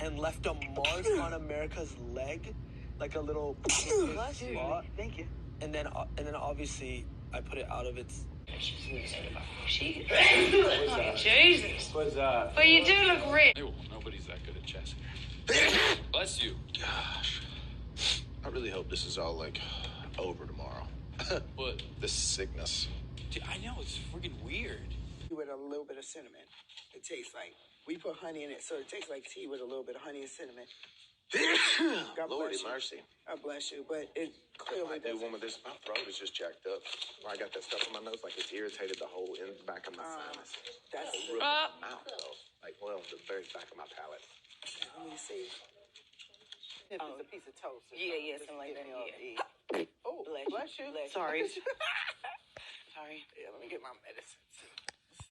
and left a mark on America's leg, like a little spot. Thank you. And then obviously I put it out of its. Jesus. What's that? But you do look rich. Hey, well, nobody's that good at chess. Bless you. Gosh. I really hope this is all, like, over tomorrow. What? This sickness. Dude, I know, it's freaking weird. With a little bit of cinnamon. It tastes like, we put honey in it, so it tastes like tea with a little bit of honey and cinnamon. God Lordy bless you. mercy. God bless you, but it clearly I do doesn't. one with this. My throat is just jacked up. I got that stuff in my nose, like it's irritated the whole in back of my sinus. That's The roof of my mouth, though. Like, well, the very back of my palate. let me see. It's a piece of toast. Yeah, something like that. Yeah. Oh, bless you. Sorry. Sorry. Yeah, let me get my medicine.